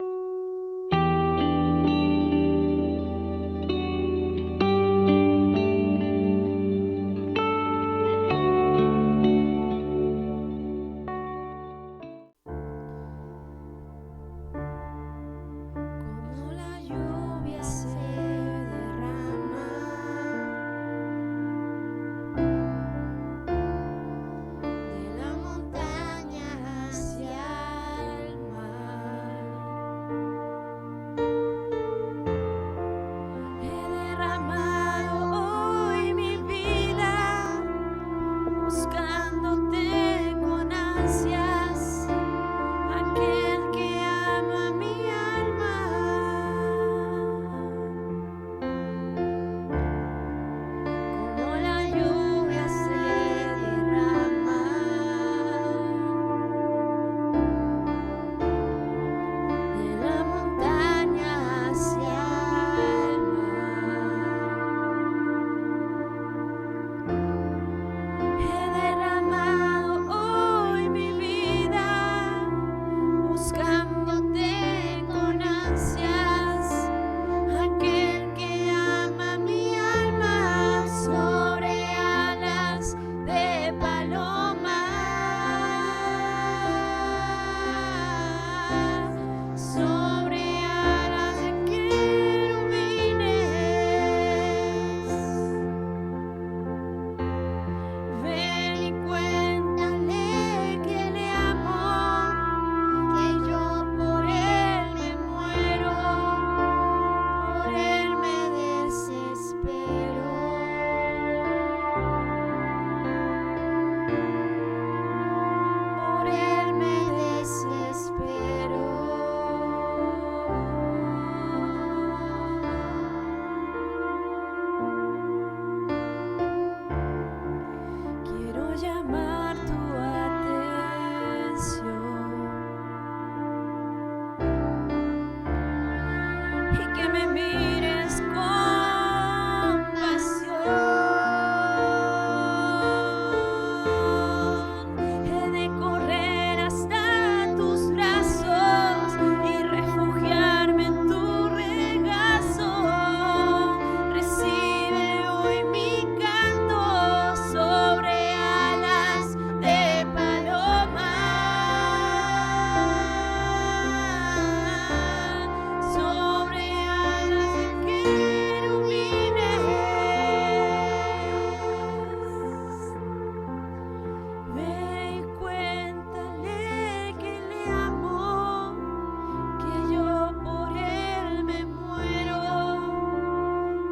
Como la lluvia se derrama de la montaña hacia el mar, he derramado hoy mi vida buscándote con ansias, aquel que ama mi alma. Como la lluvia se derrama de la montaña hacia el mar, he derramado hoy mi vida buscándote con ansias, aquel que ama mi alma. Sobre alas de paloma, sobre alas de querubines, ven y cuéntale que le amo, que yo por él me muero, por él me desespero, por él me desespero. Quiero llamar tu atención y que me mires con pasión. He de correr hasta tus brazos y refugiarme en tu regazo. Recibe hoy mi canto sobre alas de paloma, sobre alas de querubines. Ve y cuéntale que le amo, que yo por él me muero,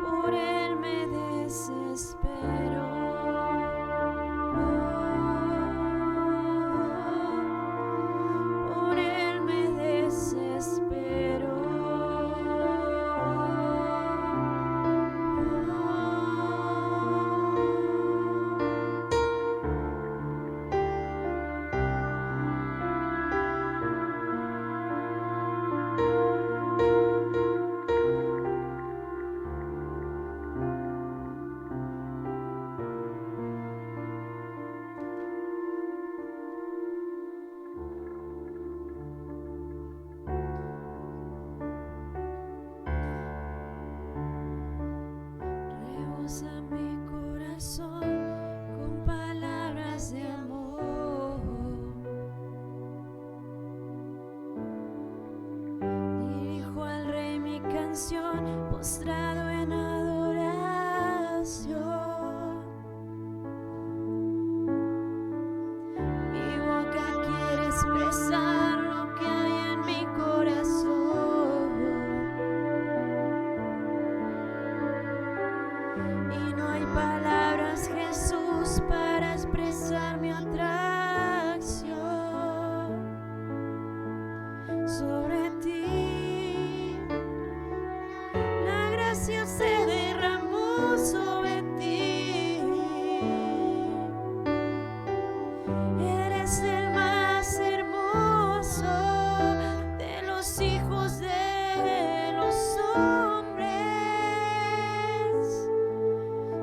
por él me desespero, por él me desespero. Rebosa mi corazón con palabras de amor. Dirijo al rey mi canción, postrado en adoración. Mi boca quiere expresar lo que hay en mi corazón, y no hay palabras, Jesús, para expresar mi atracción sobre ti. La gracia se derramó sobre ti. Eres el más hermoso de los hijos de los hombres.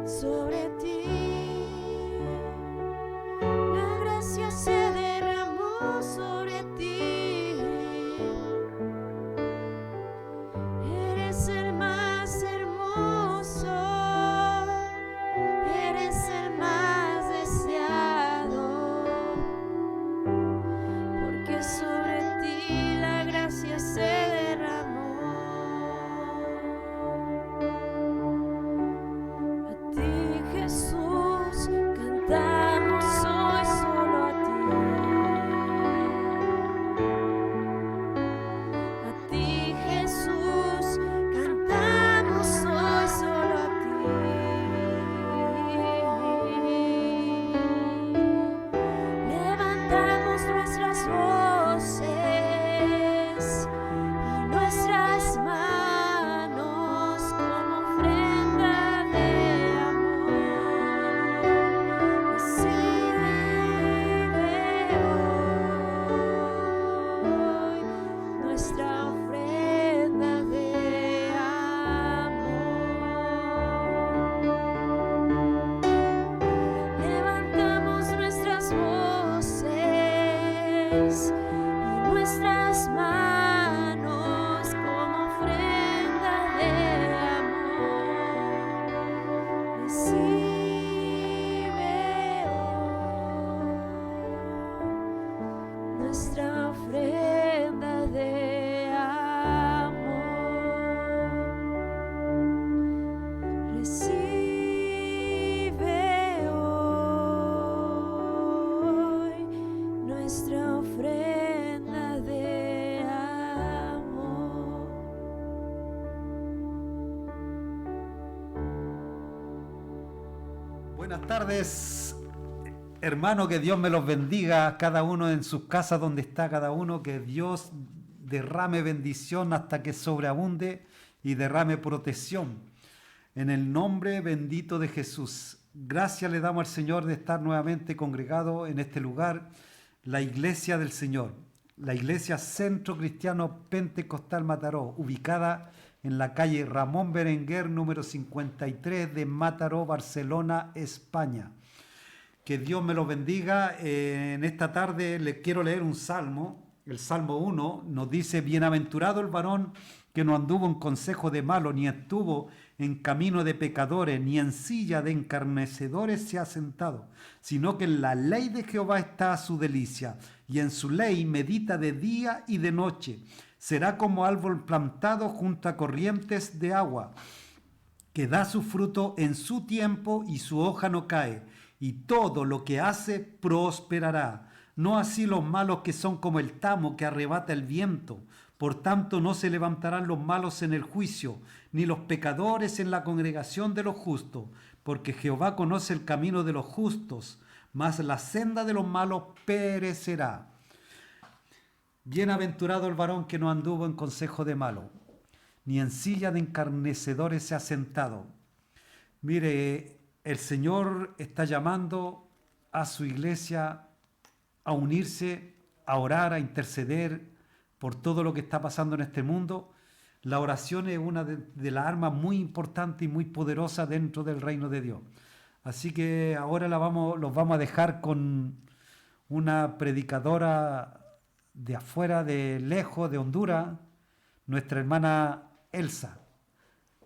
Sobre ti la gracia se derramó sobre ti. Buenas tardes, hermano, que Dios me los bendiga, cada uno en sus casas donde está cada uno, que Dios derrame bendición hasta que sobreabunde y derrame protección. En el nombre bendito de Jesús. Gracias le damos al Señor de estar nuevamente congregado en este lugar, la Iglesia del Señor, la Iglesia Centro Cristiano Pentecostal Mataró, ubicada en la calle Ramón Berenguer, número 53 de Mataró, Barcelona, España. Que Dios me los bendiga. En esta tarde les quiero leer un salmo. El Salmo 1 nos dice: bienaventurado el varón que no anduvo en consejo de malo, ni estuvo en camino de pecadores, ni en silla de encarnecedores se ha sentado, sino que en la ley de Jehová está su delicia, y en su ley medita de día y de noche. Será como árbol plantado junto a corrientes de agua, que da su fruto en su tiempo y su hoja no cae, y todo lo que hace prosperará. No así los malos, que son como el tamo que arrebata el viento. Por tanto no se levantarán los malos en el juicio, ni los pecadores en la congregación de los justos, porque Jehová conoce el camino de los justos, mas la senda de los malos perecerá. Bienaventurado el varón que no anduvo en consejo de malo, ni en silla de encarnecedores se ha sentado. Mire, el Señor está llamando a su iglesia a unirse, a orar, a interceder por todo lo que está pasando en este mundo. La oración es una de las armas muy importantes y muy poderosas dentro del reino de Dios. Así que ahora los vamos a dejar con una predicadora de afuera, de lejos, de Honduras, nuestra hermana Elsa.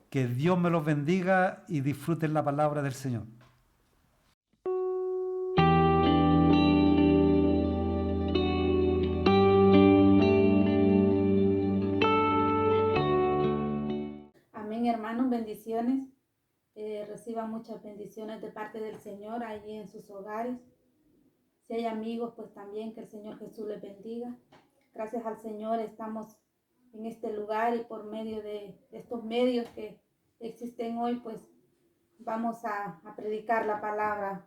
Que Dios me los bendiga y disfruten la palabra del Señor. Amén, hermanos, bendiciones. Reciban muchas bendiciones de parte del Señor allí en sus hogares. Si hay amigos, pues también que el Señor Jesús les bendiga. Gracias al Señor estamos en este lugar, y por medio de estos medios que existen hoy, pues vamos a predicar la palabra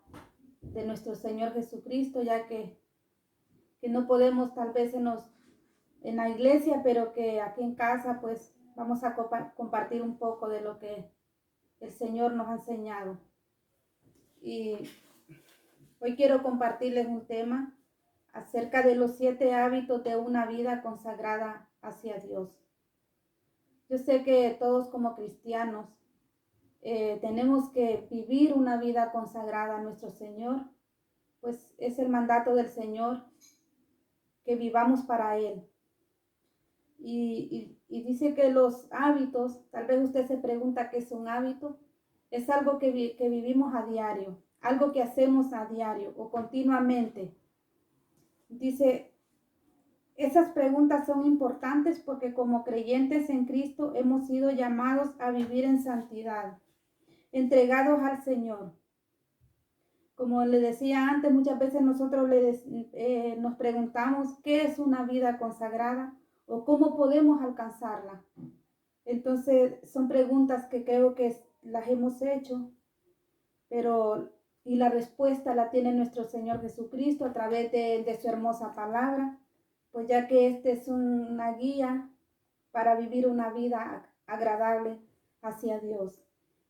de nuestro Señor Jesucristo, ya que no podemos tal vez en la iglesia, pero que aquí en casa pues vamos a compartir un poco de lo que el Señor nos ha enseñado. Y hoy quiero compartirles un tema acerca de los 7 hábitos de una vida consagrada hacia Dios. Yo sé que todos como cristianos tenemos que vivir una vida consagrada a nuestro Señor, pues es el mandato del Señor que vivamos para Él. Y dice que los hábitos, tal vez usted se pregunta qué es un hábito, es algo que vivimos a diario, algo que hacemos a diario o continuamente. Dice, esas preguntas son importantes porque como creyentes en Cristo hemos sido llamados a vivir en santidad, entregados al Señor. Como le decía antes, muchas veces nosotros nos preguntamos qué es una vida consagrada o cómo podemos alcanzarla. Entonces son preguntas que creo que las hemos hecho, y la respuesta la tiene nuestro Señor Jesucristo a través de su hermosa palabra, pues ya que este es una guía para vivir una vida agradable hacia Dios.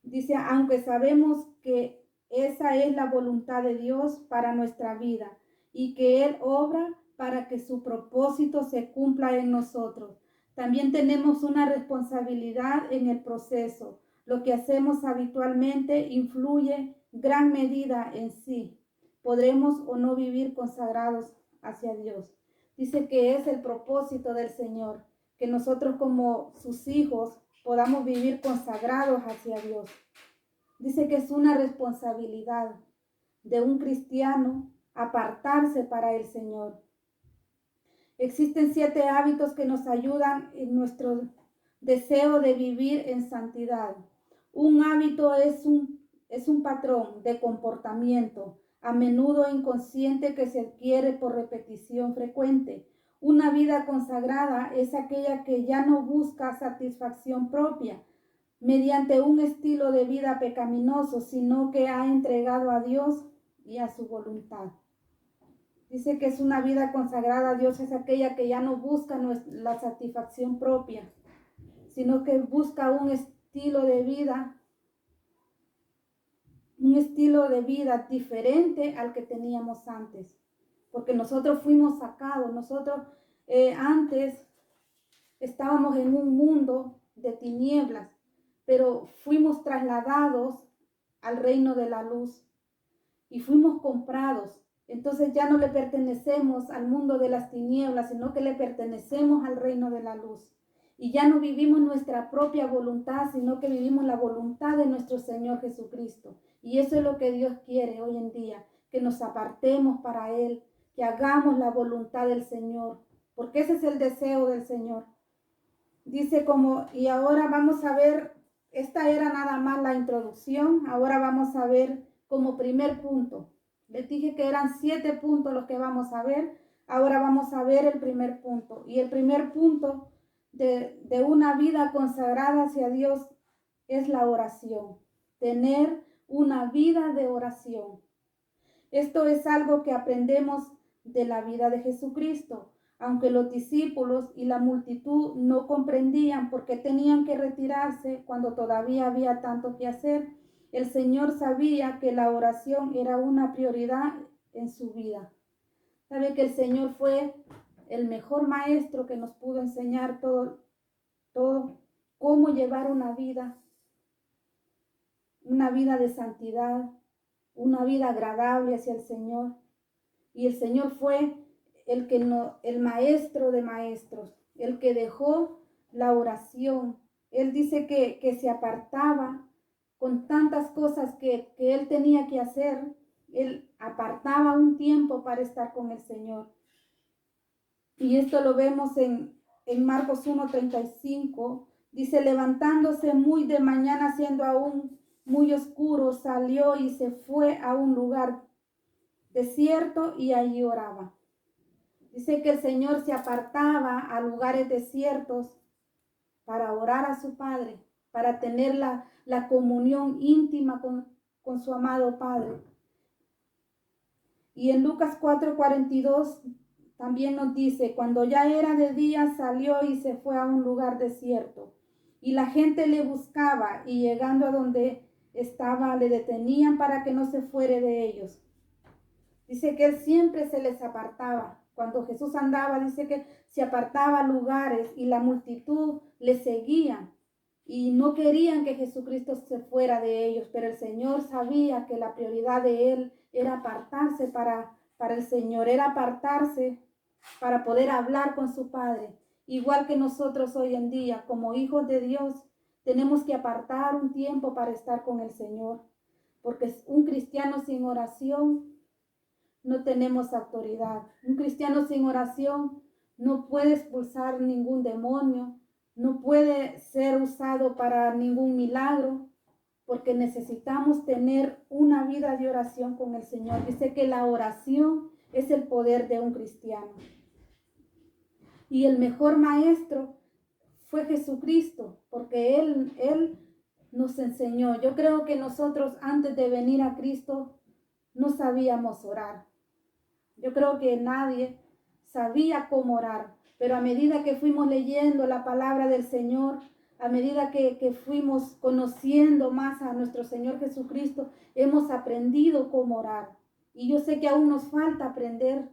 Dice, aunque sabemos que esa es la voluntad de Dios para nuestra vida y que Él obra para que su propósito se cumpla en nosotros, también tenemos una responsabilidad en el proceso. Lo que hacemos habitualmente influye gran medida en sí. Podremos o no vivir consagrados hacia Dios. Dice que es el propósito del Señor, que nosotros como sus hijos podamos vivir consagrados hacia Dios. Dice que es una responsabilidad de un cristiano apartarse para el Señor. Existen 7 hábitos que nos ayudan en nuestro deseo de vivir en santidad. Un hábito es un patrón de comportamiento, a menudo inconsciente, que se adquiere por repetición frecuente. Una vida consagrada es aquella que ya no busca satisfacción propia, mediante un estilo de vida pecaminoso, sino que ha entregado a Dios y a su voluntad. Dice que es una vida consagrada a Dios, es aquella que ya no busca la satisfacción propia, sino que busca un estilo de vida diferente al que teníamos antes. Porque nosotros fuimos sacados, nosotros antes estábamos en un mundo de tinieblas, pero fuimos trasladados al reino de la luz y fuimos comprados. Entonces ya no le pertenecemos al mundo de las tinieblas, sino que le pertenecemos al reino de la luz. Y ya no vivimos nuestra propia voluntad, sino que vivimos la voluntad de nuestro Señor Jesucristo. Y eso es lo que Dios quiere hoy en día, que nos apartemos para Él, que hagamos la voluntad del Señor, porque ese es el deseo del Señor. Dice y ahora vamos a ver, esta era nada más la introducción, ahora vamos a ver como primer punto. Les dije que eran 7 puntos los que vamos a ver, ahora vamos a ver el primer punto. Y el primer punto de una vida consagrada hacia Dios es la oración, tener una vida de oración. Esto es algo que aprendemos de la vida de Jesucristo. Aunque los discípulos y la multitud no comprendían por qué tenían que retirarse cuando todavía había tanto que hacer, el Señor sabía que la oración era una prioridad en su vida. Sabe que el Señor fue el mejor maestro que nos pudo enseñar todo cómo llevar una vida de santidad, una vida agradable hacia el Señor. Y el Señor fue el maestro de maestros, el que dejó la oración. Él dice que se apartaba con tantas cosas que él tenía que hacer. Él apartaba un tiempo para estar con el Señor. Y esto lo vemos en Marcos 1:35. Dice, levantándose muy de mañana, siendo aún muy oscuro, salió y se fue a un lugar desierto y allí oraba. Dice que el Señor se apartaba a lugares desiertos para orar a su Padre, para tener la comunión íntima con su amado Padre. Y en Lucas 4:42 también nos dice, cuando ya era de día salió y se fue a un lugar desierto. Y la gente le buscaba y llegando a donde estaba le detenían para que no se fuere de ellos. Dice que él siempre se les apartaba. Cuando Jesús andaba, dice que se apartaba a lugares y la multitud le seguía y no querían que Jesucristo se fuera de ellos, pero el Señor sabía que la prioridad de él era apartarse para el Señor, era apartarse para poder hablar con su Padre. Igual que nosotros hoy en día, como hijos de Dios, tenemos que apartar un tiempo para estar con el Señor, porque un cristiano sin oración no tenemos autoridad. Un cristiano sin oración no puede expulsar ningún demonio, no puede ser usado para ningún milagro, porque necesitamos tener una vida de oración con el Señor. Dice que la oración es el poder de un cristiano. Y el mejor maestro fue Jesucristo, porque Él nos enseñó. Yo creo que nosotros antes de venir a Cristo no sabíamos orar. Yo creo que nadie sabía cómo orar, pero a medida que fuimos leyendo la palabra del Señor, a medida que fuimos conociendo más a nuestro Señor Jesucristo, hemos aprendido cómo orar. Y yo sé que aún nos falta aprender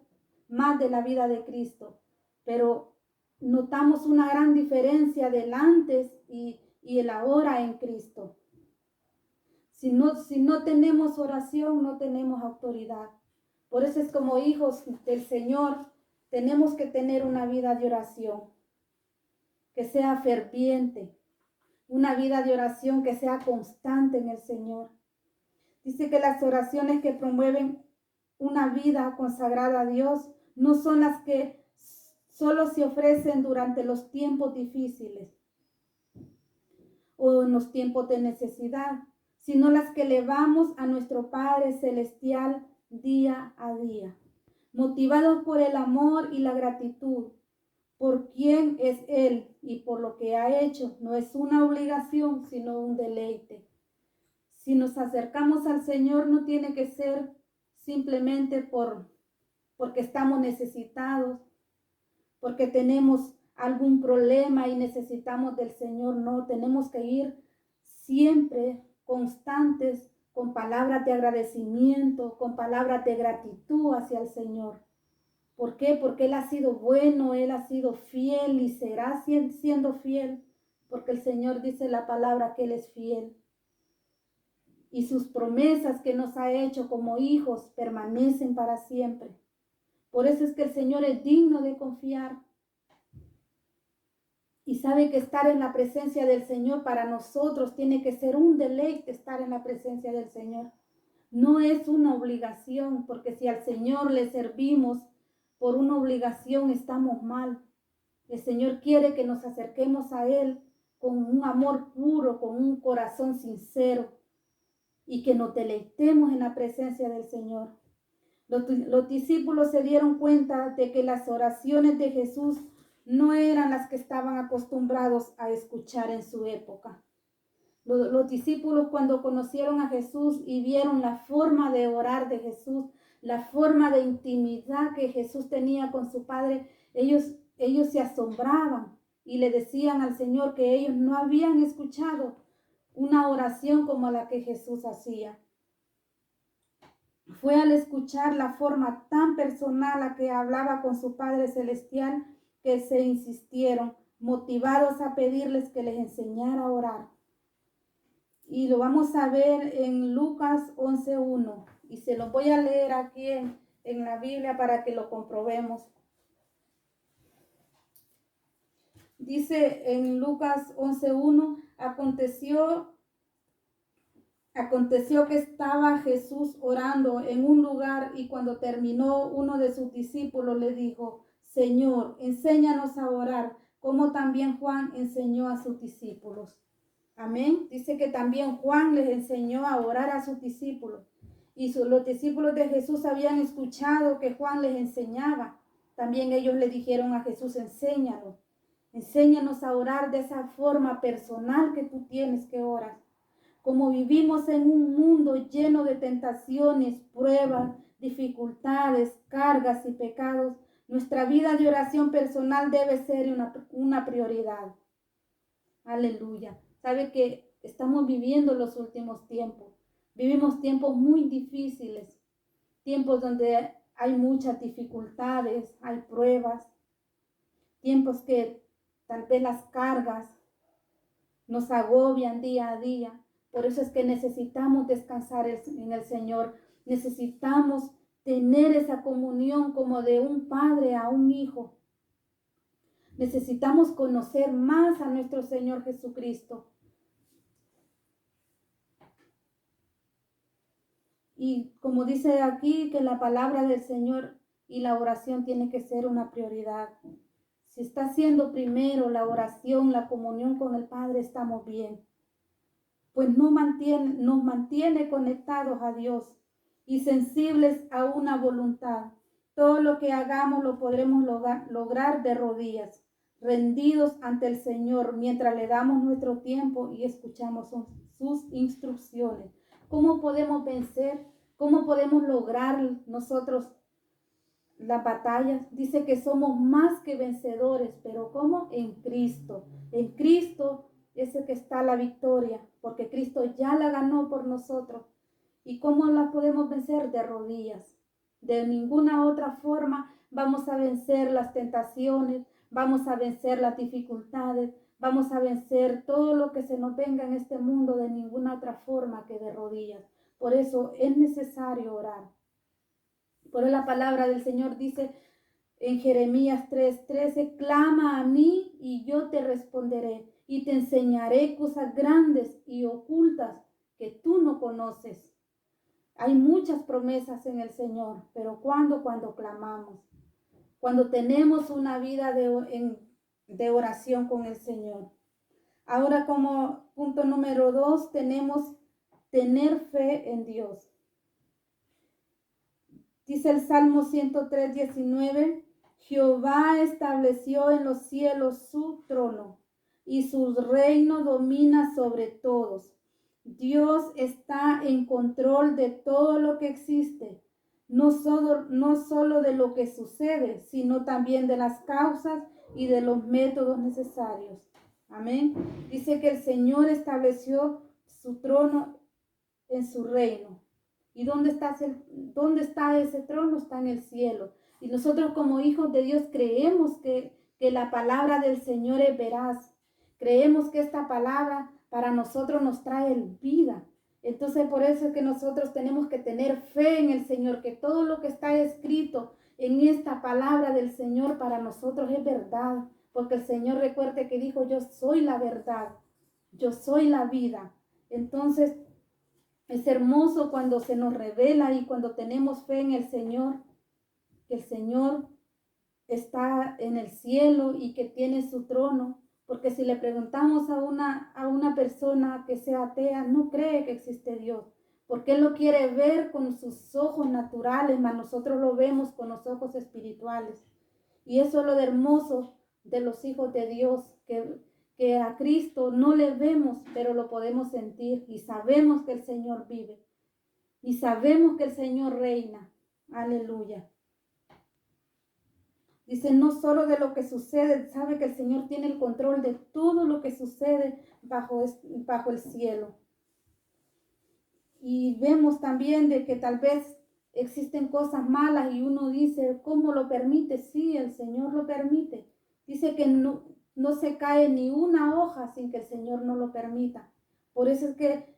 más de la vida de Cristo, pero notamos una gran diferencia del antes y el ahora en Cristo. Si no tenemos oración, no tenemos autoridad. Por eso es como hijos del Señor, tenemos que tener una vida de oración, que sea ferviente, una vida de oración que sea constante en el Señor. Dice que las oraciones que promueven una vida consagrada a Dios no son las que solo se ofrecen durante los tiempos difíciles o en los tiempos de necesidad, sino las que elevamos a nuestro Padre Celestial día a día, motivados por el amor y la gratitud, por quién es Él y por lo que ha hecho. No es una obligación, sino un deleite. Si nos acercamos al Señor, no tiene que ser simplemente porque estamos necesitados, porque tenemos algún problema y necesitamos del Señor. No, tenemos que ir siempre constantes con palabras de agradecimiento, con palabras de gratitud hacia el Señor. ¿Por qué? Porque Él ha sido bueno, Él ha sido fiel y será siendo fiel, porque el Señor dice la palabra que Él es fiel. Y sus promesas que nos ha hecho como hijos permanecen para siempre. Por eso es que el Señor es digno de confiar. Y sabe que estar en la presencia del Señor para nosotros tiene que ser un deleite estar en la presencia del Señor. No es una obligación, porque si al Señor le servimos por una obligación estamos mal. El Señor quiere que nos acerquemos a Él con un amor puro, con un corazón sincero y que nos deleitemos en la presencia del Señor. Los discípulos se dieron cuenta de que las oraciones de Jesús no eran las que estaban acostumbrados a escuchar en su época. Los discípulos, cuando conocieron a Jesús y vieron la forma de orar de Jesús, la forma de intimidad que Jesús tenía con su Padre, ellos se asombraban y le decían al Señor que ellos no habían escuchado una oración como la que Jesús hacía. Fue al escuchar la forma tan personal a que hablaba con su Padre Celestial que se insistieron, motivados a pedirles que les enseñara a orar. Y lo vamos a ver en Lucas 11:1. Y se lo voy a leer aquí en la Biblia para que lo comprobemos. Dice en Lucas 11:1, aconteció que estaba Jesús orando en un lugar y cuando terminó, uno de sus discípulos le dijo: Señor, enséñanos a orar, como también Juan enseñó a sus discípulos. Amén. Dice que también Juan les enseñó a orar a sus discípulos. Y los discípulos de Jesús habían escuchado que Juan les enseñaba. También ellos le dijeron a Jesús: enséñanos a orar de esa forma personal que tú tienes que orar. Como vivimos en un mundo lleno de tentaciones, pruebas, dificultades, cargas y pecados, nuestra vida de oración personal debe ser una prioridad. Aleluya. Sabe que estamos viviendo los últimos tiempos. Vivimos tiempos muy difíciles, tiempos donde hay muchas dificultades, hay pruebas, tiempos que tal vez las cargas nos agobian día a día. Por eso es que necesitamos descansar en el Señor. Necesitamos tener esa comunión como de un padre a un hijo. Necesitamos conocer más a nuestro Señor Jesucristo. Y como dice aquí, que la palabra del Señor y la oración tiene que ser una prioridad. Si está siendo primero la oración, la comunión con el Padre, estamos bien. Pues nos mantiene conectados a Dios y sensibles a una voluntad. Todo lo que hagamos lo podremos lograr de rodillas, rendidos ante el Señor, mientras le damos nuestro tiempo y escuchamos sus instrucciones. ¿Cómo podemos vencer? ¿Cómo podemos lograr nosotros las batallas? Dice que somos más que vencedores, pero ¿cómo? En Cristo. En Cristo es el que está la victoria, porque Cristo ya la ganó por nosotros. ¿Y cómo la podemos vencer? De rodillas. De ninguna otra forma vamos a vencer las tentaciones, vamos a vencer las dificultades, vamos a vencer todo lo que se nos venga en este mundo de ninguna otra forma que de rodillas. Por eso es necesario orar. Por eso la palabra del Señor dice en Jeremías 3:13, clama a mí y yo te responderé y te enseñaré cosas grandes y ocultas que tú no conoces. Hay muchas promesas en el Señor, pero cuando clamamos, cuando tenemos una vida de oración con el Señor. Ahora, como punto número 2, tenemos tener fe en Dios. Dice el Salmo 103:19, Jehová estableció en los cielos su trono y su reino domina sobre todos. Dios está en control de todo lo que existe, no solo de lo que sucede, sino también de las causas y de los métodos necesarios. Amén. Dice que el Señor estableció su trono en su reino. ¿Y dónde está ese trono? Está en el cielo. Y nosotros como hijos de Dios creemos que la palabra del Señor es veraz. Creemos que esta palabra para nosotros nos trae vida. Entonces por eso es que nosotros tenemos que tener fe en el Señor, que todo lo que está escrito en esta palabra del Señor para nosotros es verdad. Porque el Señor, recuerde que dijo, yo soy la verdad, yo soy la vida. Entonces es hermoso cuando se nos revela y cuando tenemos fe en el Señor, que el Señor está en el cielo y que tiene su trono. Porque si le preguntamos a una persona que sea atea, no cree que existe Dios, porque Él lo quiere ver con sus ojos naturales, mas nosotros lo vemos con los ojos espirituales. Y eso es lo de hermoso de los hijos de Dios, que a Cristo no le vemos, pero lo podemos sentir y sabemos que el Señor vive y sabemos que el Señor reina. Aleluya. Dice, no solo de lo que sucede, sabe que el Señor tiene el control de todo lo que sucede bajo el cielo. Y vemos también de que tal vez existen cosas malas y uno dice, ¿cómo lo permite? Sí, el Señor lo permite. Dice que no se cae ni una hoja sin que el Señor no lo permita. Por eso es que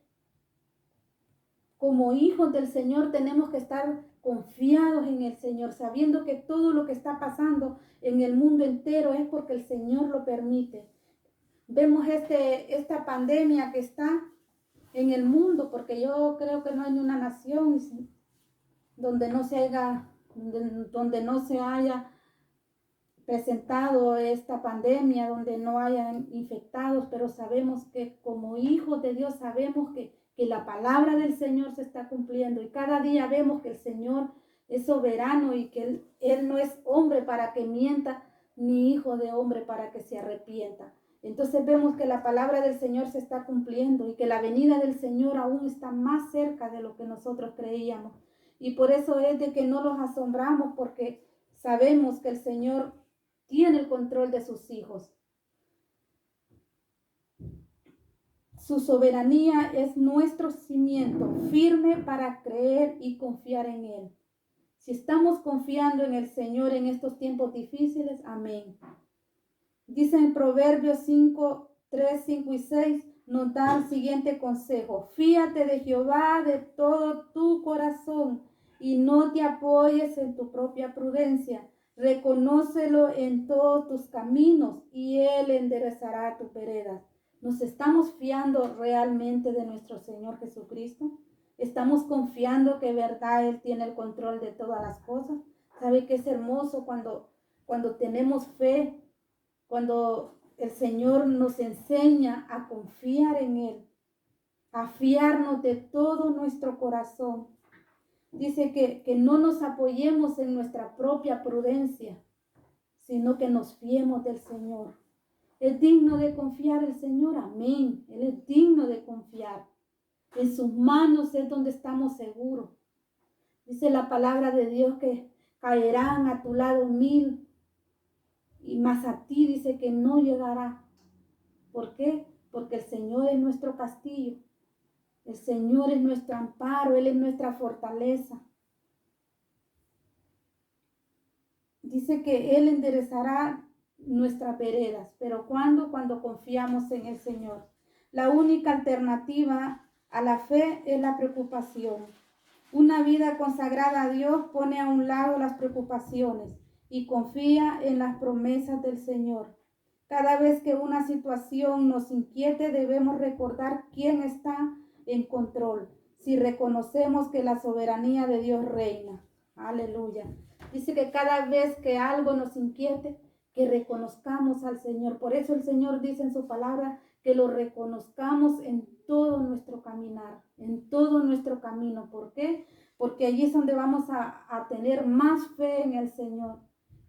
como hijos del Señor tenemos que estar confiados en el Señor, sabiendo que todo lo que está pasando en el mundo entero es porque el Señor lo permite. Vemos esta pandemia que está en el mundo, porque yo creo que no hay una nación donde no se haya presentado esta pandemia, donde no hayan infectados, pero sabemos que como hijos de Dios sabemos que la palabra del Señor se está cumpliendo y cada día vemos que el Señor es soberano y que Él no es hombre para que mienta, ni hijo de hombre para que se arrepienta. Entonces vemos que la palabra del Señor se está cumpliendo y que la venida del Señor aún está más cerca de lo que nosotros creíamos. Y por eso es de que no nos asombramos, porque sabemos que el Señor tiene el control de sus hijos. Su soberanía es nuestro cimiento firme para creer y confiar en Él. Si estamos confiando en el Señor en estos tiempos difíciles, amén. Dice en Proverbios 3, 5 y 6, nos da el siguiente consejo. Fíate de Jehová de todo tu corazón y no te apoyes en tu propia prudencia. Reconócelo en todos tus caminos y Él enderezará tus veredas. ¿Nos estamos fiando realmente de nuestro Señor Jesucristo? ¿Estamos confiando que verdad Él tiene el control de todas las cosas? ¿Sabe que es hermoso cuando tenemos fe? Cuando el Señor nos enseña a confiar en Él, a fiarnos de todo nuestro corazón. Dice que no nos apoyemos en nuestra propia prudencia, sino que nos fiemos del Señor. ¿Es digno de confiar el Señor? Amén. Él es digno de confiar. En sus manos es donde estamos seguros. Dice la palabra de Dios que caerán a tu lado 1000 y más a ti dice que no llegará. ¿Por qué? Porque el Señor es nuestro castillo. El Señor es nuestro amparo. Él es nuestra fortaleza. Dice que Él enderezará nuestras veredas. ¿Pero cuándo? Cuando confiamos en el Señor. La única alternativa a la fe es la preocupación. Una vida consagrada a Dios pone a un lado las preocupaciones y confía en las promesas del Señor. Cada vez que una situación nos inquiete, debemos recordar quién está en control, si reconocemos que la soberanía de Dios reina. Aleluya. Dice que cada vez que algo nos inquiete, que reconozcamos al Señor. Por eso el Señor dice en su palabra que lo reconozcamos en todo nuestro caminar, en todo nuestro camino. ¿Por qué? Porque allí es donde vamos a tener más fe en el Señor.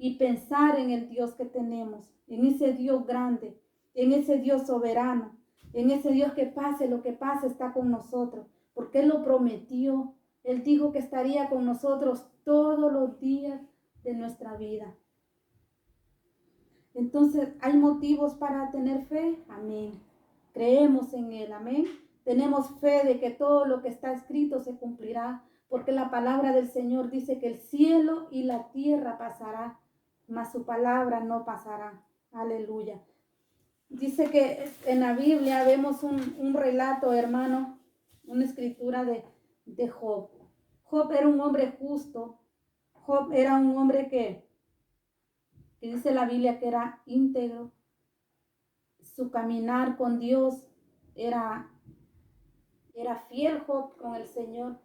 y pensar en el Dios que tenemos, en ese Dios grande, en ese Dios soberano, en ese Dios que pase lo que pase está con nosotros, porque Él lo prometió. Él dijo que estaría con nosotros todos los días de nuestra vida. Entonces, ¿hay motivos para tener fe? Amén. Creemos en Él, amén. Tenemos fe de que todo lo que está escrito se cumplirá, porque la palabra del Señor dice que el cielo y la tierra pasará, mas su palabra no pasará. Aleluya. Dice que en la Biblia vemos un relato, hermano, una escritura de Job. Job era un hombre justo. Job era un hombre que dice la Biblia que era íntegro. Su caminar con Dios era fiel Job con el Señor.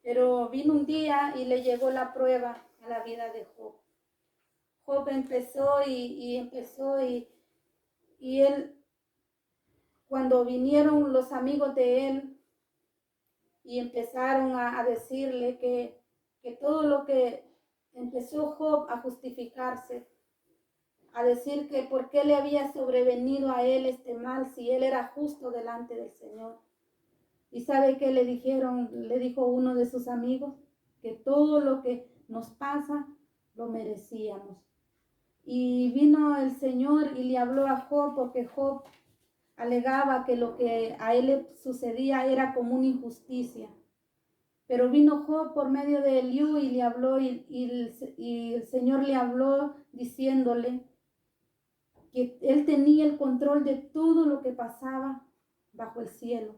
Pero vino un día y le llegó la prueba a la vida de Job. Job empezó y él, cuando vinieron los amigos de él y empezaron a decirle que todo lo que empezó Job a justificarse, a decir que por qué le había sobrevenido a él este mal si él era justo delante del Señor. ¿Y sabe qué le dijeron? Le dijo uno de sus amigos que todo lo que nos pasa lo merecíamos. Y vino el Señor y le habló a Job porque Job alegaba que lo que a él le sucedía era como una injusticia. Pero vino Job por medio de Eliú y le habló y el Señor le habló diciéndole que él tenía el control de todo lo que pasaba bajo el cielo.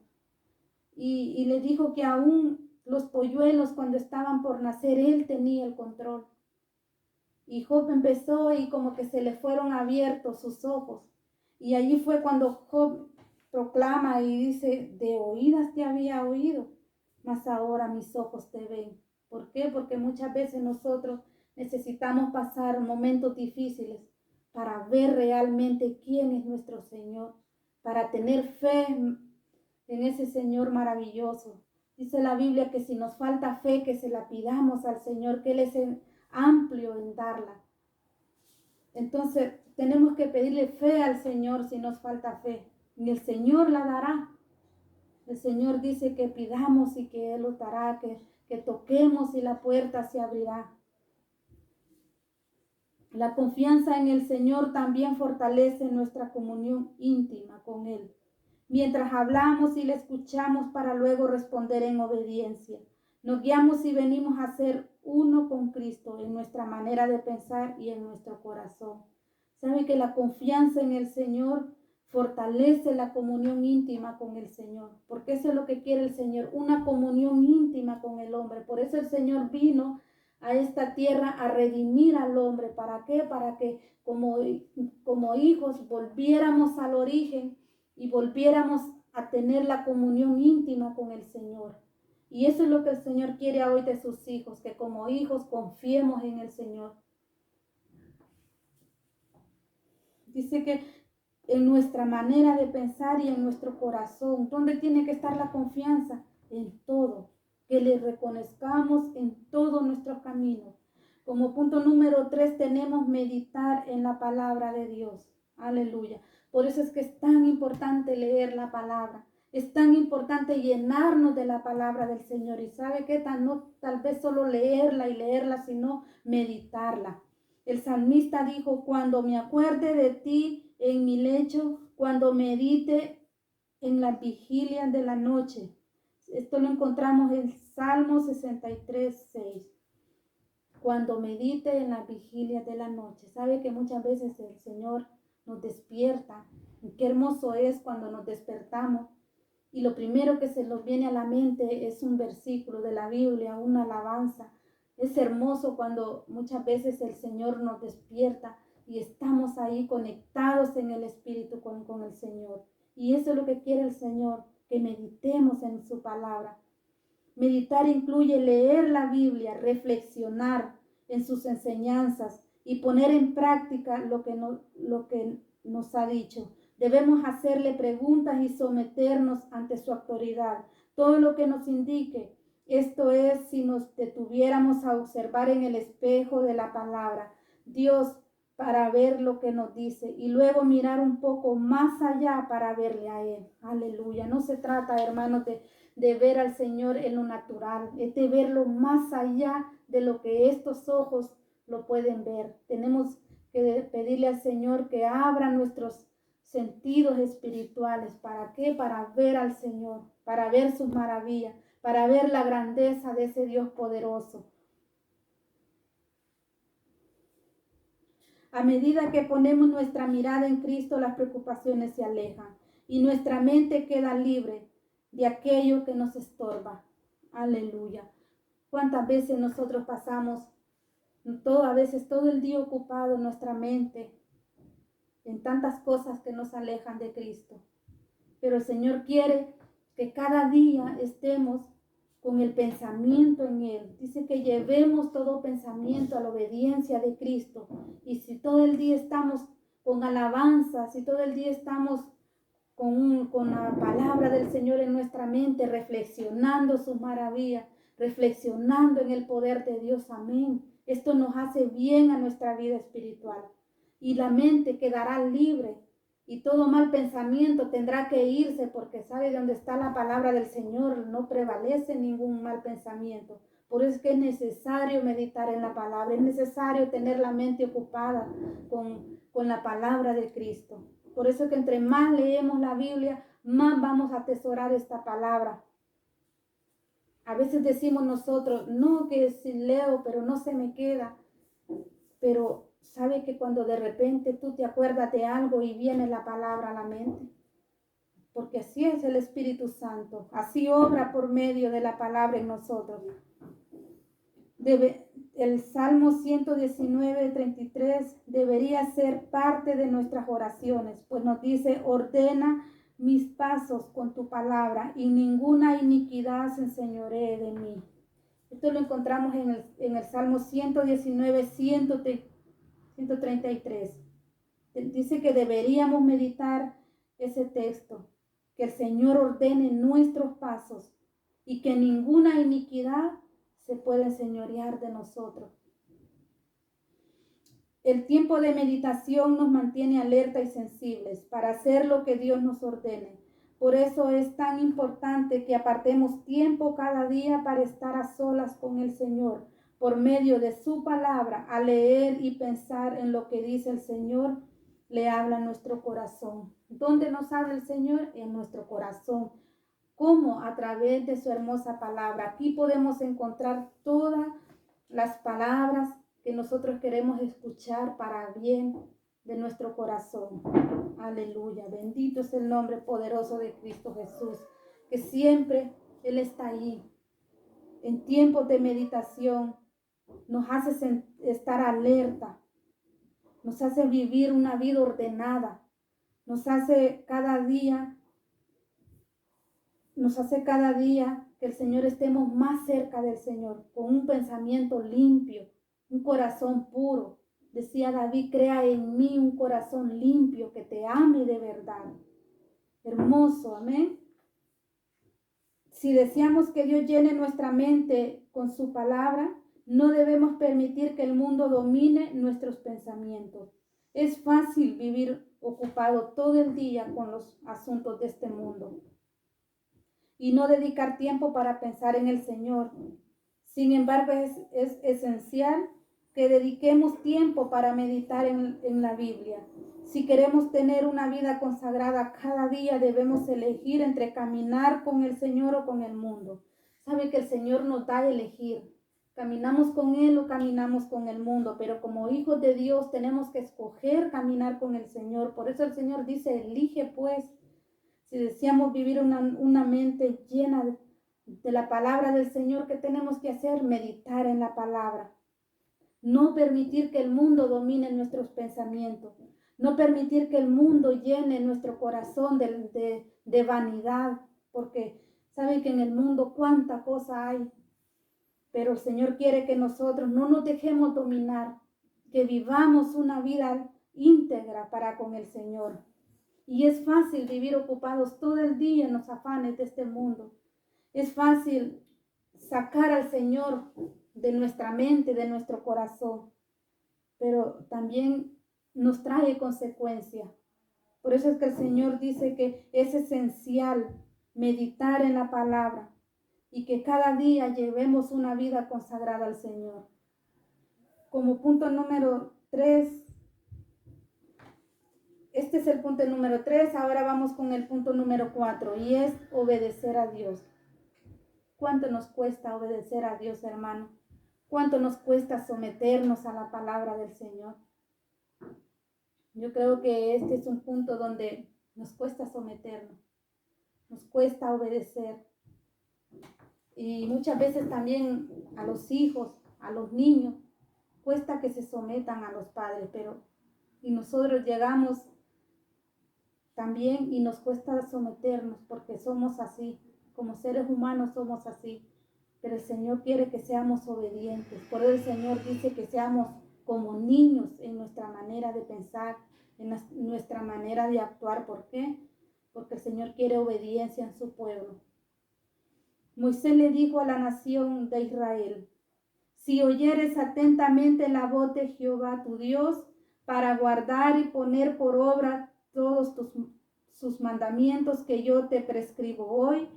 Y le dijo que aún los polluelos cuando estaban por nacer, él tenía el control. Y Job empezó y como que se le fueron abiertos sus ojos. Y allí fue cuando Job proclama y dice, de oídas te había oído, mas ahora mis ojos te ven. ¿Por qué? Porque muchas veces nosotros necesitamos pasar momentos difíciles para ver realmente quién es nuestro Señor, para tener fe en ese Señor maravilloso. Dice la Biblia que si nos falta fe, que se la pidamos al Señor, que Él es amplio en darla. Entonces tenemos que pedirle fe al Señor si nos falta fe, y el Señor la dará. El Señor dice que pidamos y que Él lo dará, que toquemos y la puerta se abrirá. La confianza en el Señor también fortalece nuestra comunión íntima con Él, mientras hablamos y le escuchamos para luego responder en obediencia. Nos guiamos y venimos a ser uno con Cristo en nuestra manera de pensar y en nuestro corazón. ¿Sabe que la confianza en el Señor fortalece la comunión íntima con el Señor? Porque eso es lo que quiere el Señor, una comunión íntima con el hombre. Por eso el Señor vino a esta tierra a redimir al hombre. ¿Para qué? Para que como hijos volviéramos al origen y volviéramos a tener la comunión íntima con el Señor. Y eso es lo que el Señor quiere hoy de sus hijos, que como hijos confiemos en el Señor. Dice que en nuestra manera de pensar y en nuestro corazón, ¿dónde tiene que estar la confianza? En todo, que le reconozcamos en todos nuestros caminos. Como punto número 3 tenemos meditar en la palabra de Dios. Aleluya. Por eso es que es tan importante leer la palabra. Es tan importante llenarnos de la palabra del Señor. Y sabe que no tal vez solo leerla, sino meditarla. El salmista dijo, cuando me acuerde de ti en mi lecho, cuando medite en la vigilia de la noche. Esto lo encontramos en Salmo 63:6. Cuando medite en la vigilia de la noche. Sabe que muchas veces el Señor nos despierta. Qué hermoso es cuando nos despertamos y lo primero que se nos viene a la mente es un versículo de la Biblia, una alabanza. Es hermoso cuando muchas veces el Señor nos despierta y estamos ahí conectados en el Espíritu con el Señor. Y eso es lo que quiere el Señor, que meditemos en su palabra. Meditar incluye leer la Biblia, reflexionar en sus enseñanzas y poner en práctica lo que nos ha dicho. Debemos hacerle preguntas y someternos ante su autoridad. Todo lo que nos indique. Esto es, si nos detuviéramos a observar en el espejo de la palabra, Dios para ver lo que nos dice y luego mirar un poco más allá para verle a Él. Aleluya. No se trata, hermanos, de ver al Señor en lo natural, es de verlo más allá de lo que estos ojos lo pueden ver. Tenemos que pedirle al Señor que abra nuestros sentidos espirituales. ¿Para qué? Para ver al Señor, para ver sus maravillas, para ver la grandeza de ese Dios poderoso. A medida que ponemos nuestra mirada en Cristo, las preocupaciones se alejan y nuestra mente queda libre de aquello que nos estorba. Aleluya. ¿Cuántas veces nosotros pasamos a veces todo el día ocupado nuestra mente en tantas cosas que nos alejan de Cristo? Pero el Señor quiere que cada día estemos con el pensamiento en Él. Dice que llevemos todo pensamiento a la obediencia de Cristo. Y si todo el día estamos con alabanza, si todo el día estamos con la palabra del Señor en nuestra mente, reflexionando sus maravillas, reflexionando en el poder de Dios, amén. Esto nos hace bien a nuestra vida espiritual. Y la mente quedará libre. Y todo mal pensamiento tendrá que irse porque sabe dónde está la palabra del Señor. No prevalece ningún mal pensamiento. Por eso es que es necesario meditar en la palabra. Es necesario tener la mente ocupada con la palabra de Cristo. Por eso es que entre más leemos la Biblia, más vamos a atesorar esta palabra. A veces decimos nosotros, no, que si leo, pero no se me queda. Pero ¿sabe que cuando de repente tú te acuerdas de algo y viene la palabra a la mente? Porque así es el Espíritu Santo, así obra por medio de la palabra en nosotros. El Salmo 119, 33 debería ser parte de nuestras oraciones, pues nos dice, ordena mis pasos con tu palabra y ninguna iniquidad se enseñoree de mí. Esto lo encontramos en el Salmo 119, 133. Dice que deberíamos meditar ese texto, que el Señor ordene nuestros pasos y que ninguna iniquidad se puede enseñorear de nosotros. El tiempo de meditación nos mantiene alerta y sensibles para hacer lo que Dios nos ordene. Por eso es tan importante que apartemos tiempo cada día para estar a solas con el Señor, por medio de su palabra, a leer y pensar en lo que dice el Señor, le habla a nuestro corazón. ¿Dónde nos habla el Señor? En nuestro corazón. ¿Cómo? A través de su hermosa palabra. Aquí podemos encontrar todas las palabras que nosotros queremos escuchar para bien de nuestro corazón. Aleluya. Bendito es el nombre poderoso de Cristo Jesús, que siempre Él está ahí. En tiempos de meditación nos hace estar alerta, nos hace vivir una vida ordenada, nos hace cada día que el Señor estemos más cerca del Señor, con un pensamiento limpio, un corazón puro. Decía David, crea en mí un corazón limpio que te ame de verdad. Hermoso, amén. Si deseamos que Dios llene nuestra mente con su palabra, no debemos permitir que el mundo domine nuestros pensamientos. Es fácil vivir ocupado todo el día con los asuntos de este mundo y no dedicar tiempo para pensar en el Señor. Sin embargo, es esencial que dediquemos tiempo para meditar en la Biblia. Si queremos tener una vida consagrada cada día, debemos elegir entre caminar con el Señor o con el mundo. Sabe que el Señor nos da a elegir. Caminamos con Él o caminamos con el mundo, pero como hijos de Dios tenemos que escoger caminar con el Señor. Por eso el Señor dice, elige pues. Si deseamos vivir una mente llena de la palabra del Señor, ¿qué tenemos que hacer? Meditar en la palabra. No permitir que el mundo domine nuestros pensamientos. No permitir que el mundo llene nuestro corazón de vanidad. Porque saben que en el mundo cuánta cosa hay. Pero el Señor quiere que nosotros no nos dejemos dominar. Que vivamos una vida íntegra para con el Señor. Y es fácil vivir ocupados todo el día en los afanes de este mundo. Es fácil sacar al Señor de nuestra mente, de nuestro corazón. pero también nos trae consecuencias. Por eso es que el Señor dice que es esencial meditar en la palabra y que cada día llevemos una vida consagrada al Señor. Como punto número 3, este es el punto número 3, ahora vamos con el punto número 4 y es obedecer a Dios. ¿Cuánto nos cuesta obedecer a Dios, hermano? ¿Cuánto nos cuesta someternos a la palabra del Señor? Yo creo que este es un punto donde nos cuesta someternos, nos cuesta obedecer. Y muchas veces también a los hijos, a los niños, cuesta que se sometan a los padres, y nosotros llegamos también y nos cuesta someternos porque somos así, como seres humanos somos así, pero el Señor quiere que seamos obedientes. Por eso el Señor dice que seamos como niños en nuestra manera de pensar, en nuestra manera de actuar. ¿Por qué? Porque el Señor quiere obediencia en su pueblo. Moisés le dijo a la nación de Israel: si oyeres atentamente la voz de Jehová tu Dios, para guardar y poner por obra todos sus mandamientos que yo te prescribo hoy,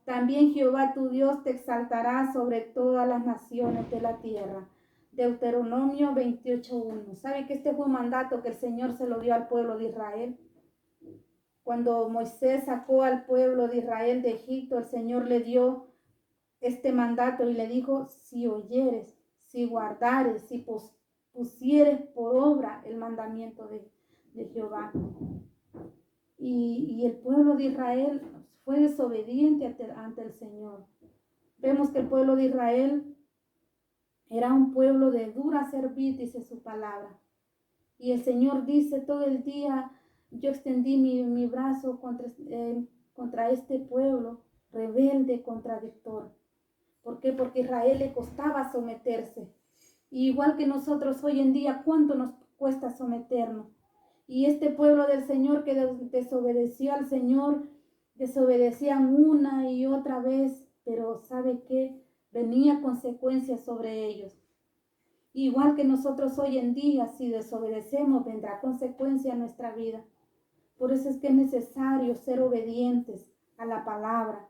también Jehová tu Dios te exaltará sobre todas las naciones de la tierra. Deuteronomio 28:1. ¿Sabe que este fue un mandato que el Señor se lo dio al pueblo de Israel? Cuando Moisés sacó al pueblo de Israel de Egipto, el Señor le dio este mandato y le dijo: si oyeres, si guardares, si pusieres por obra el mandamiento de Jehová. Y el pueblo de Israel fue desobediente ante el Señor. Vemos que el pueblo de Israel era un pueblo de dura cerviz, dice su palabra. Y el Señor dice todo el día: yo extendí mi brazo contra este pueblo rebelde, contradictor. ¿Por qué? Porque a Israel le costaba someterse. Y igual que nosotros hoy en día, ¿cuánto nos cuesta someternos? Y este pueblo del Señor que desobedeció al Señor, desobedecían una y otra vez, pero ¿sabe qué? Venía consecuencias sobre ellos. Igual que nosotros hoy en día, si desobedecemos, vendrá consecuencia en nuestra vida. Por eso es que es necesario ser obedientes a la palabra.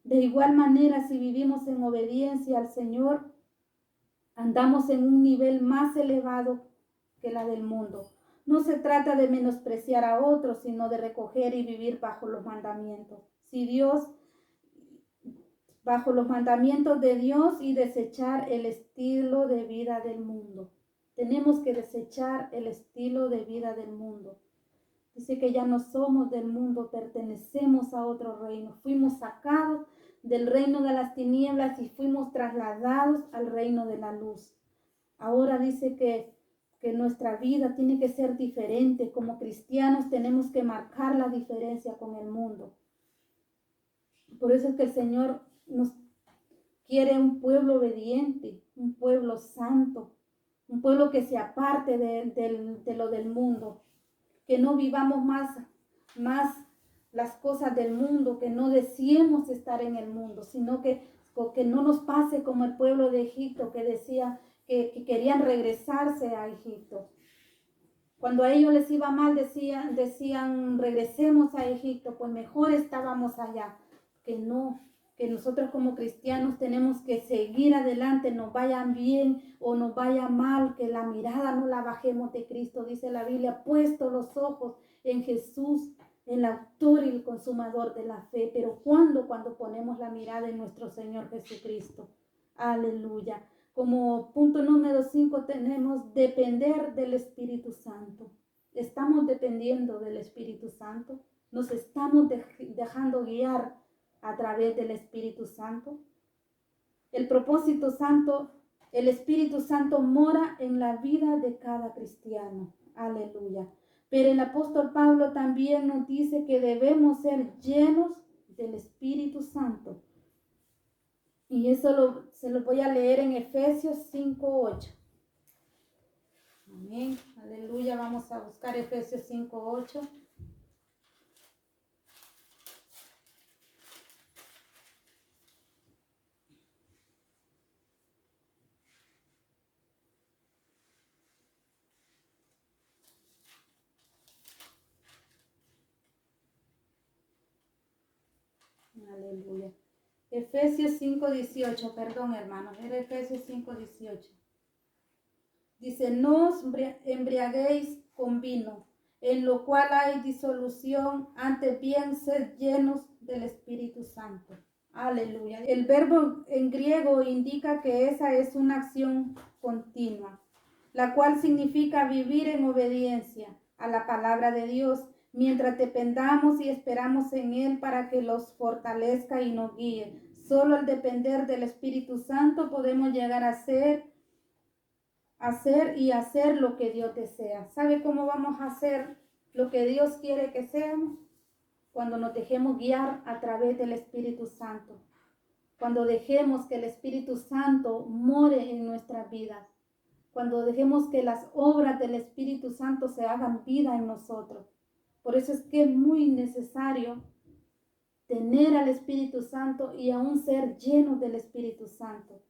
De igual manera, si vivimos en obediencia al Señor, andamos en un nivel más elevado que la del mundo. No se trata de menospreciar a otros, sino de recoger y vivir bajo los mandamientos. Bajo los mandamientos de Dios, y desechar el estilo de vida del mundo. Tenemos que desechar el estilo de vida del mundo. Dice que ya no somos del mundo, pertenecemos a otro reino. Fuimos sacados del reino de las tinieblas y fuimos trasladados al reino de la luz. Ahora dice que nuestra vida tiene que ser diferente. Como cristianos tenemos que marcar la diferencia con el mundo. Por eso es que el Señor nos quiere un pueblo obediente, un pueblo santo, un pueblo que se aparte de lo del mundo. Que no vivamos más las cosas del mundo, que no deseemos estar en el mundo, sino que no nos pase como el pueblo de Egipto, que decía que querían regresarse a Egipto. Cuando a ellos les iba mal, decían regresemos a Egipto, pues mejor estábamos allá. Que nosotros como cristianos tenemos que seguir adelante, nos vayan bien o nos vaya mal, que la mirada no la bajemos de Cristo. Dice la Biblia: puesto los ojos en Jesús, el autor y el consumador de la fe. Pero cuando ponemos la mirada en nuestro Señor Jesucristo. Aleluya. Como punto número 5 tenemos depender del Espíritu Santo. Estamos dependiendo del Espíritu Santo. Nos estamos dejando guiar a través del Espíritu Santo. El propósito santo, el Espíritu Santo mora en la vida de cada cristiano. Aleluya. Pero el apóstol Pablo también nos dice que debemos ser llenos del Espíritu Santo. Y eso se lo voy a leer en Efesios 5:8. Amén. Aleluya. Vamos a buscar Efesios 5:8. Aleluya. Efesios 5:18, perdón hermanos, era Efesios 5:18. Dice, no os embriaguéis con vino, en lo cual hay disolución, antes bien sed llenos del Espíritu Santo. Aleluya. El verbo en griego indica que esa es una acción continua, la cual significa vivir en obediencia a la palabra de Dios, mientras dependamos y esperamos en Él para que los fortalezca y nos guíe. Solo al depender del Espíritu Santo podemos llegar a hacer y hacer lo que Dios desea. ¿Sabe cómo vamos a hacer lo que Dios quiere que seamos? Cuando nos dejemos guiar a través del Espíritu Santo. Cuando dejemos que el Espíritu Santo more en nuestras vidas. Cuando dejemos que las obras del Espíritu Santo se hagan vida en nosotros. Por eso es que es muy necesario tener al Espíritu Santo y aún ser llenos del Espíritu Santo.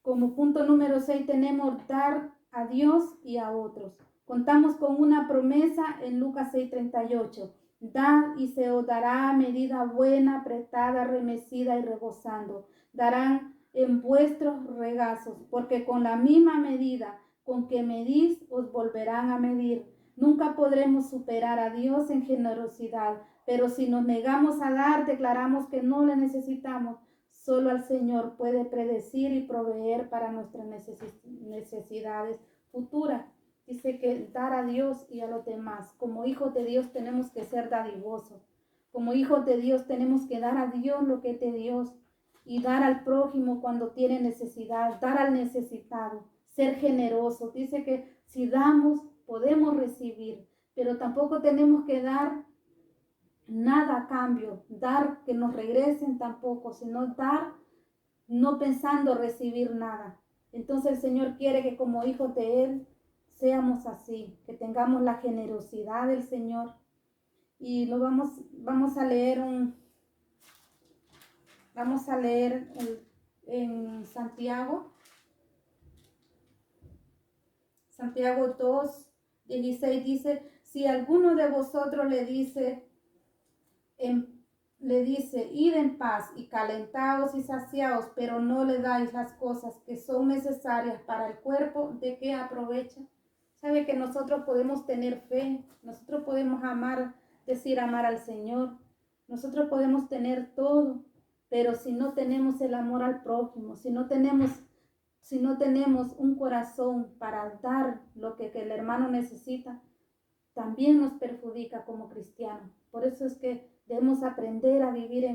Como punto número 6 tenemos dar a Dios y a otros. Contamos con una promesa en Lucas 6:38. Dad y se os dará medida buena, apretada, remecida y rebosando. Darán en vuestros regazos, porque con la misma medida con que medís, os volverán a medir. Nunca podremos superar a Dios en generosidad, pero si nos negamos a dar, declaramos que no le necesitamos. Solo el Señor puede predecir y proveer para nuestras necesidades futuras. Dice que dar a Dios y a los demás. Como hijos de Dios tenemos que ser dadivosos. Como hijos de Dios tenemos que dar a Dios lo que es de Dios y dar al prójimo cuando tiene necesidad, dar al necesitado, ser generosos. Dice que si damos, podemos recibir, pero tampoco tenemos que dar nada a cambio, dar que nos regresen tampoco, sino dar no pensando recibir nada. Entonces el Señor quiere que como hijos de Él seamos así, que tengamos la generosidad del Señor. Y lo vamos a leer en Santiago 2:16 dice, si alguno de vosotros le dice, id en paz y calentaos y saciaos, pero no le dais las cosas que son necesarias para el cuerpo, ¿de qué aprovecha? Sabe que nosotros podemos tener fe, nosotros podemos amar al Señor, nosotros podemos tener todo, pero si no tenemos el amor al prójimo, si no tenemos un corazón para dar lo que el hermano necesita, también nos perjudica como cristianos. Por eso es que debemos aprender a vivir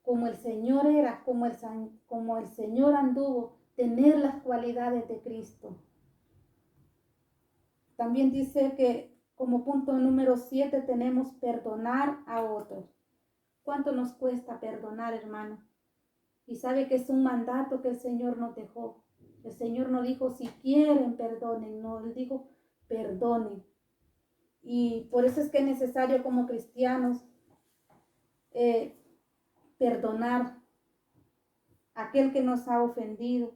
como el Señor era, como el Señor anduvo, tener las cualidades de Cristo. También dice que como punto número 7 tenemos perdonar a otros. ¿Cuánto nos cuesta perdonar, hermano? Y sabe que es un mandato que el Señor nos dejó. El Señor no dijo si quieren perdonen, no, Él dijo perdonen. Y por eso es que es necesario como cristianos perdonar a aquel que nos ha ofendido.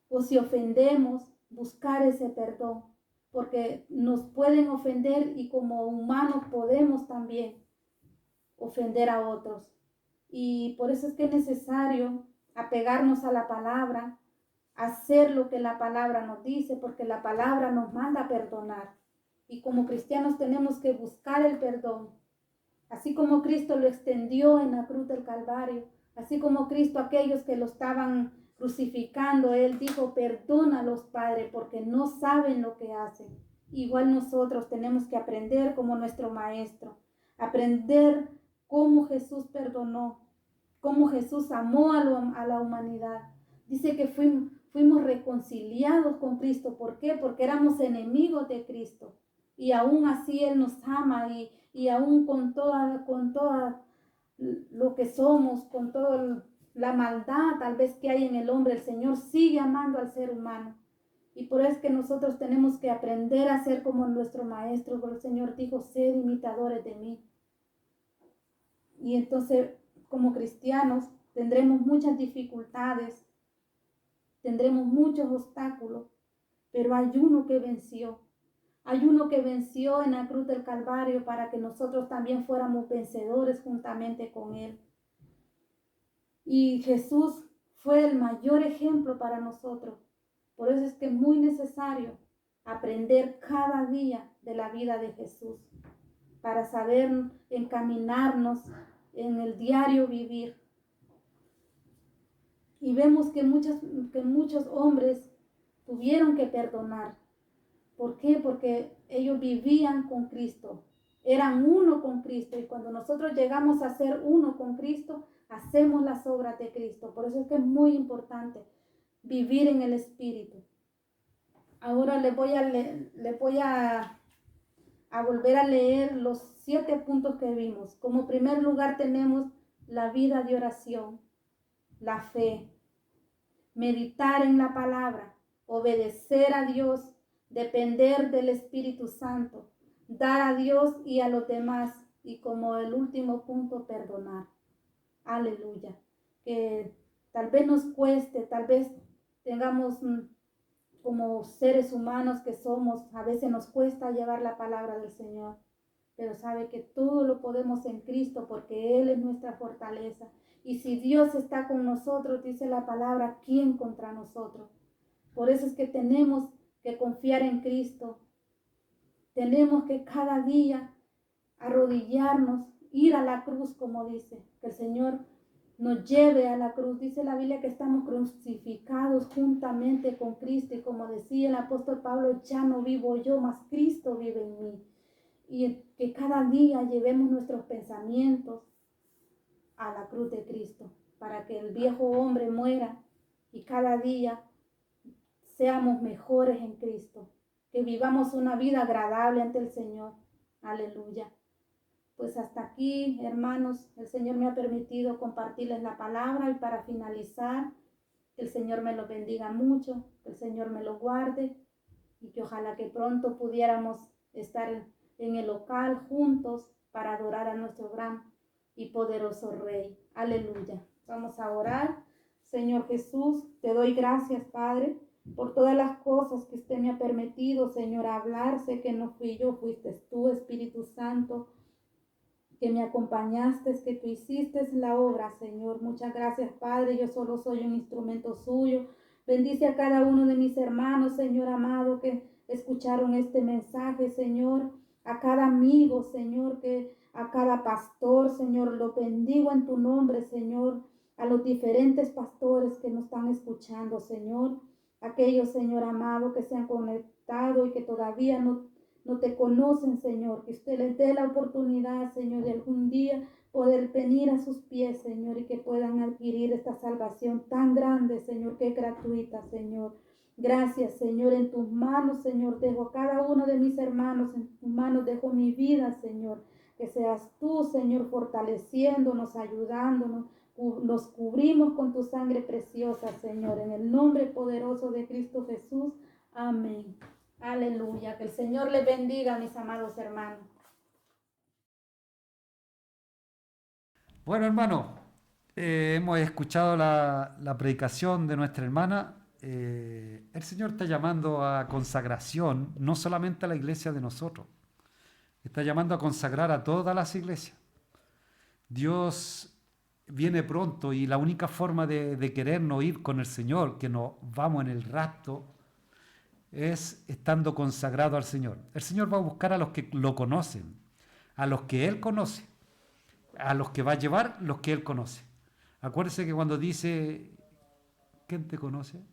O si ofendemos, buscar ese perdón, porque nos pueden ofender y como humanos podemos también ofender a otros. Y por eso es que es necesario apegarnos a la palabra, hacer lo que la palabra nos dice, porque la palabra nos manda a perdonar. Y como cristianos tenemos que buscar el perdón. Así como Cristo lo extendió en la cruz del Calvario, así como Cristo a aquellos que lo estaban crucificando, Él dijo, perdónalos, Padre, porque no saben lo que hacen. Igual nosotros tenemos que aprender como nuestro Maestro, aprender cómo Jesús perdonó, cómo Jesús amó a la humanidad. Dice que fuimos reconciliados con Cristo. ¿Por qué? Porque éramos enemigos de Cristo. Y aún así Él nos ama y aún con toda lo que somos, con toda la maldad tal vez que hay en el hombre, el Señor sigue amando al ser humano. Y por eso es que nosotros tenemos que aprender a ser como nuestro Maestro, porque el Señor dijo, sed imitadores de mí. Y entonces, como cristianos, tendremos muchas dificultades, tendremos muchos obstáculos, pero hay uno que venció. Hay uno que venció en la cruz del Calvario para que nosotros también fuéramos vencedores juntamente con Él. Y Jesús fue el mayor ejemplo para nosotros. Por eso es que es muy necesario aprender cada día de la vida de Jesús, para saber encaminarnos en el diario vivir. Y vemos que muchos hombres tuvieron que perdonar. ¿Por qué? Porque ellos vivían con Cristo, eran uno con Cristo, y cuando nosotros llegamos a ser uno con Cristo, hacemos las obras de Cristo. Por eso es que es muy importante vivir en el Espíritu. Ahora les voy a volver a leer los 7 puntos que vimos. Como primer lugar tenemos la vida de oración, la fe, meditar en la palabra, obedecer a Dios, depender del Espíritu Santo, dar a Dios y a los demás, y como el último punto, perdonar. Aleluya. Que tal vez nos cueste, tal vez tengamos como seres humanos que somos, a veces nos cuesta llevar la palabra del Señor, pero sabe que todo lo podemos en Cristo porque Él es nuestra fortaleza. Y si Dios está con nosotros, dice la palabra, ¿quién contra nosotros? Por eso es que tenemos que confiar en Cristo. Tenemos que cada día arrodillarnos, ir a la cruz, como dice, que el Señor nos lleve a la cruz. Dice la Biblia que estamos crucificados juntamente con Cristo, y como decía el apóstol Pablo, ya no vivo yo, mas Cristo vive en mí. Y que cada día llevemos nuestros pensamientos a la cruz de Cristo, para que el viejo hombre muera y cada día seamos mejores en Cristo, que vivamos una vida agradable ante el Señor. Aleluya. Pues hasta aquí, hermanos, el Señor me ha permitido compartirles la palabra, y para finalizar, que el Señor me lo bendiga mucho, que el Señor me lo guarde, y que ojalá que pronto pudiéramos estar en el local juntos para adorar a nuestro gran y poderoso Rey. Aleluya. Vamos a orar. Señor Jesús, te doy gracias, Padre, por todas las cosas que usted me ha permitido, Señor, hablar. Sé que no fui yo, fuiste tú, Espíritu Santo, que me acompañaste, que tú hiciste la obra, Señor. Muchas gracias, Padre. Yo solo soy un instrumento suyo. Bendice a cada uno de mis hermanos, Señor amado, que escucharon este mensaje, Señor. A cada amigo, Señor, a cada pastor, Señor, lo bendigo en tu nombre, Señor. A los diferentes pastores que nos están escuchando, Señor. Aquellos, Señor amado, que se han conectado y que todavía no te conocen, Señor, que usted les dé la oportunidad, Señor, de algún día poder venir a sus pies, Señor, y que puedan adquirir esta salvación tan grande, Señor, que es gratuita, Señor. Gracias, Señor, en tus manos, Señor, dejo a cada uno de mis hermanos, en tus manos dejo mi vida, Señor. Que seas tú, Señor, fortaleciéndonos, ayudándonos. Nos cubrimos con tu sangre preciosa, Señor, en el nombre poderoso de Cristo Jesús. Amén. Aleluya. Que el Señor les bendiga, mis amados hermanos. Bueno, hermano, hemos escuchado la predicación de nuestra hermana. El Señor está llamando a consagración, no solamente a la iglesia de nosotros, está llamando a consagrar a todas las iglesias. Dios viene pronto, y la única forma de querernos ir con el Señor, que nos vamos en el rapto, es estando consagrado al Señor. El Señor va a buscar a los que lo conocen, a los que Él conoce, a los que va a llevar los que Él conoce. Acuérdese que cuando dice, ¿quién te conoce?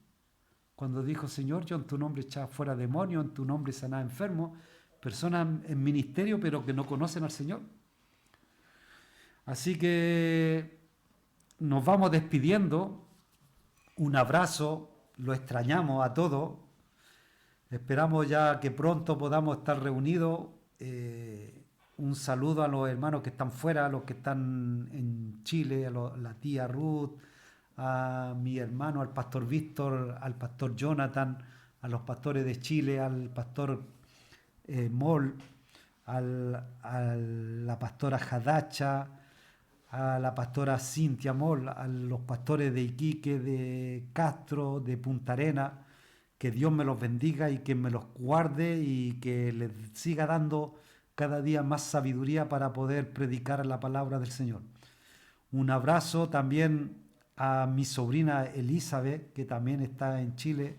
Cuando dijo, Señor, yo en tu nombre echaba fuera demonios, en tu nombre sanaba enfermos, personas en ministerio pero que no conocen al Señor. Así que nos vamos despidiendo. Un abrazo, lo extrañamos a todos. Esperamos ya que pronto podamos estar reunidos. Un saludo a los hermanos que están fuera, a los que están en Chile, a la tía Ruth, a mi hermano, al pastor Víctor, al pastor Jonathan, a los pastores de Chile, al pastor Moll, a la pastora Jadacha, a la pastora Cintia Moll, a los pastores de Iquique, de Castro, de Punta Arena, Que Dios me los bendiga y que me los guarde y que les siga dando cada día más sabiduría para poder predicar la palabra del Señor. Un abrazo también a mi sobrina Elizabeth, que también está en Chile,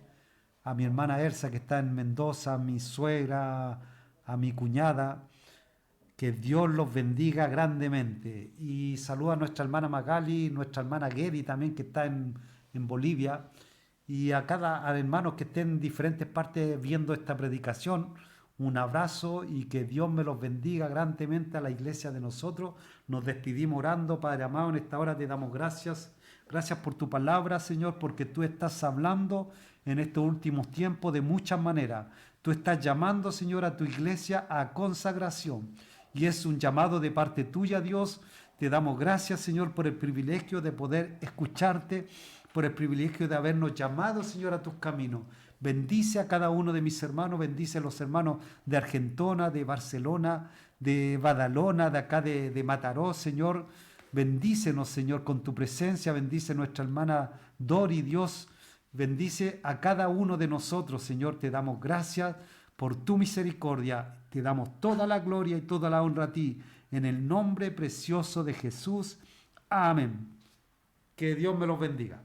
a mi hermana Elsa, que está en Mendoza, a mi suegra, a mi cuñada. Que Dios los bendiga grandemente. Y saluda a nuestra hermana Magali, nuestra hermana Gedi también, que está en Bolivia. Y a hermanos que estén en diferentes partes viendo esta predicación, un abrazo y que Dios me los bendiga grandemente a la iglesia de nosotros. Nos despedimos orando, Padre amado, en esta hora te damos gracias. Gracias por tu palabra, Señor, porque tú estás hablando en estos últimos tiempos de muchas maneras. Tú estás llamando, Señor, a tu iglesia a consagración. Y es un llamado de parte tuya, Dios. Te damos gracias, Señor, por el privilegio de poder escucharte, por el privilegio de habernos llamado, Señor, a tus caminos. Bendice a cada uno de mis hermanos, bendice a los hermanos de Argentona, de Barcelona, de Badalona, de acá de Mataró, Señor. Bendícenos, Señor, con tu presencia. Bendice a nuestra hermana Dori, Dios. Bendice a cada uno de nosotros, Señor. Te damos gracias por tu misericordia. Te damos toda la gloria y toda la honra a ti. En el nombre precioso de Jesús. Amén. Que Dios me los bendiga.